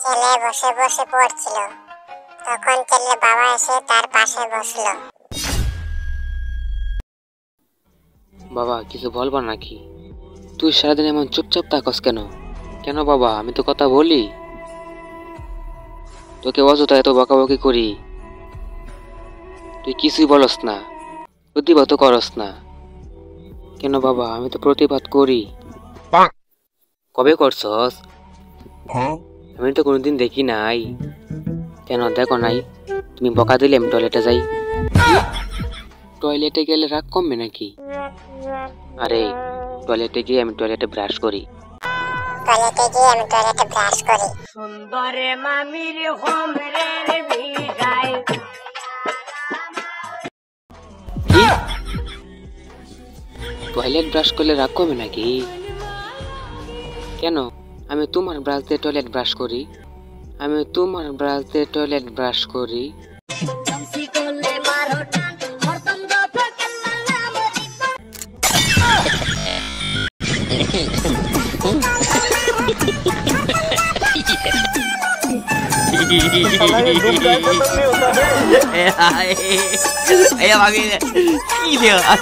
ছেলে বসে বসে পড়ছিল, তখন ছেলে বাবা এসে তার পাশে বসলো। বাবা কিছু বলবা নাকি? তুই সারাদিন এমন চুপচাপ থাকস কেন? কেন বাবা, আমি তো কথা বলি, তোকে অযথা এত বকাবকি করি, তুই কিছুই বলস না, প্রতিবাদ করস না কেন বাবা? আমি তো প্রতিবাদ করি। কবে করছস? আমি তো কোনোদিন দেখি নাই। কেন দেখো নাই? তুমি বকা দিলে আমি টয়লেটে যাই। টয়লেটে গেলে রাগ কমবে নাকি? আরে টয়লেটে গিয়ে আমি টয়লেটে ব্রাশ করি। সুন্দরে মামির হোমরের ভিড়ায়। কি? টয়লেট ব্রাশ করলে রাগ কমে নাকি? কেন? আমি তোমার ব্রাশ দিয়ে টয়লেট ব্রাশ করি। আমি তোমার ব্রাশ দিয়ে টয়লেট ব্রাশ করি। Ayo, Mami. Gila.